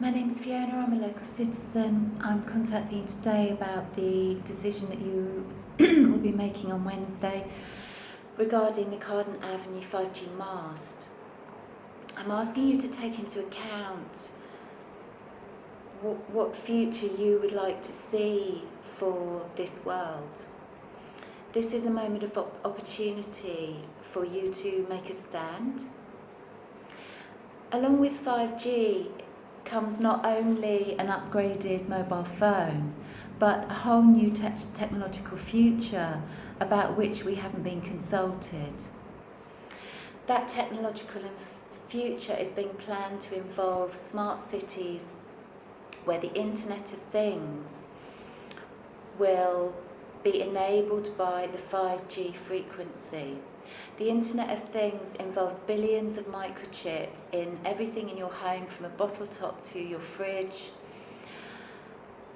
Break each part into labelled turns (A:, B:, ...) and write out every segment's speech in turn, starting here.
A: My name's Fiona, I'm a local citizen. I'm contacting you today about the decision that you will be making on Wednesday regarding the Carden Avenue 5G mast. I'm asking you to take into account what future you would like to see for this world. This is a moment of opportunity for you to make a stand. Along with 5G comes not only an upgraded mobile phone, but a whole new technological future about which we haven't been consulted. That technological future is being planned to involve smart cities where the Internet of Things will be enabled by the 5G frequency. The Internet of Things involves billions of microchips in everything in your home, from a bottle top to your fridge.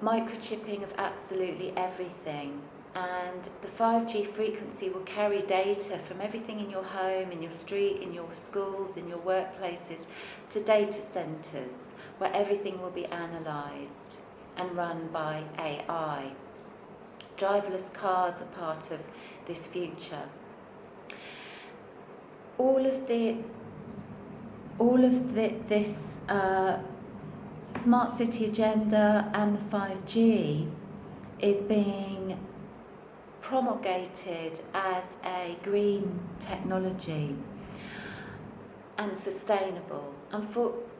A: Microchipping of absolutely everything. And the 5G frequency will carry data from everything in your home, in your street, in your schools, in your workplaces, to data centres, where everything will be analysed and run by AI. Driverless cars are part of this future. All of this smart city agenda and the 5G is being promulgated as a green technology and sustainable,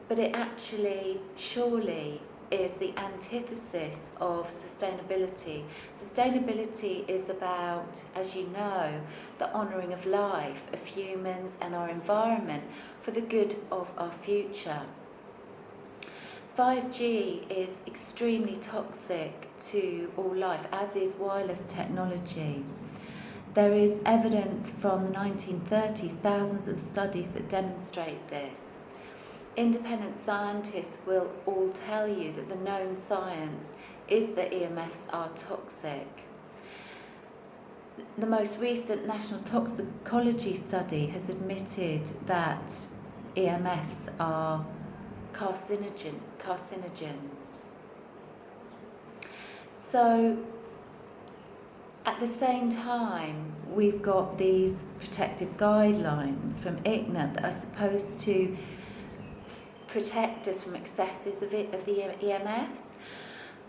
A: but it actually surely is the antithesis of sustainability. Sustainability is about, as you know, the honouring of life, of humans and our environment for the good of our future. 5G is extremely toxic to all life, as is wireless technology. There is evidence from the 1930s, thousands of studies that demonstrate this. Independent scientists will all tell you that the known science is that EMFs are toxic. The most recent national toxicology study has admitted that EMFs are carcinogens. So, at the same time, we've got these protective guidelines from ICNA that are supposed to protect us from excesses of the EMFs,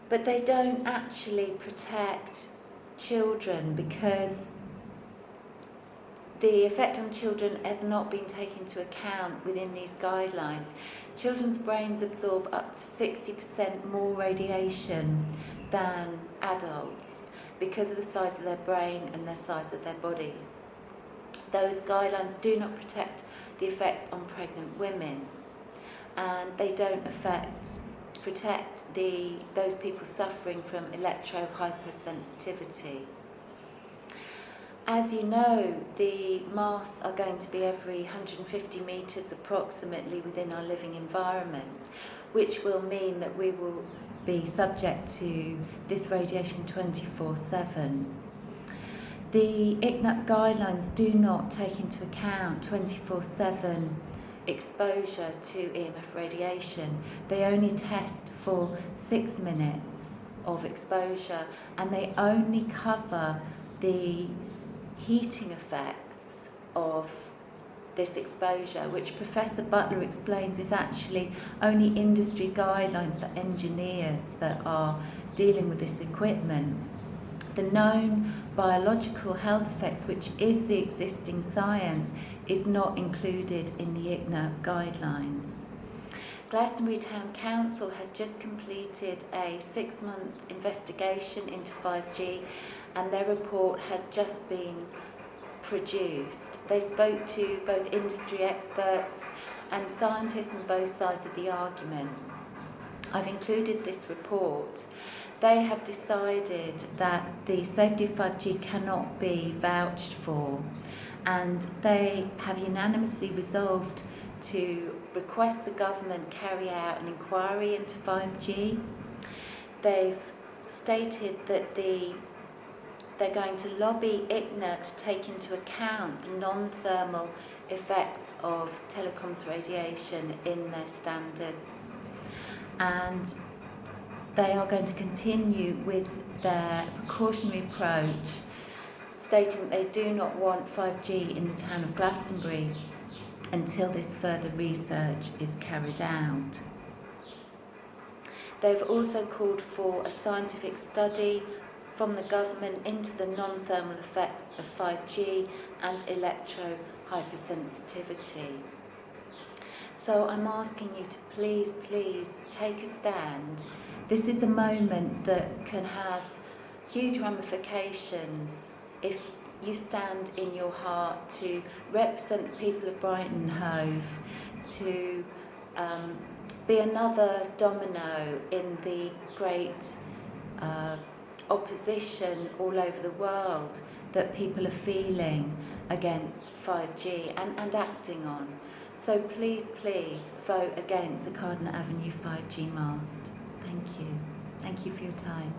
A: but they don't actually protect children, because the effect on children has not been taken into account within these guidelines. Children's brains absorb up to 60% more radiation than adults because of the size of their brain and the size of their bodies. Those guidelines do not protect the effects on pregnant women, and they don't protect those people suffering from electro-hypersensitivity. As you know, the masts are going to be every 150 metres approximately within our living environments, which will mean that we will be subject to this radiation 24/7. The ICNAP guidelines do not take into account 24/7 exposure to EMF radiation. They only test for 6 minutes of exposure, and they only cover the heating effects of this exposure, which Professor Butler explains is actually only industry guidelines for engineers that are dealing with this equipment. The known biological health effects, which is the existing science, is not included in the ICNA guidelines. Glastonbury Town Council has just completed a 6-month investigation into 5G, and their report has just been produced. They spoke to both industry experts and scientists on both sides of the argument. I've included this report. They have decided that the safety of 5G cannot be vouched for, and they have unanimously resolved to request the government carry out an inquiry into 5G. They've stated that they're going to lobby ICNA to take into account the non-thermal effects of telecoms radiation in their standards. and they are going to continue with their precautionary approach, stating that they do not want 5G in the town of Glastonbury until this further research is carried out. They've also called for a scientific study from the government into the non-thermal effects of 5G and electro-hypersensitivity. So I'm asking you to please take a stand. This is a moment that can have huge ramifications if you stand in your heart to represent the people of Brighton and Hove, to be another domino in the great opposition all over the world that people are feeling against 5G and acting on. So please vote against the Carden Avenue 5G mast. Thank you. Thank you for your time.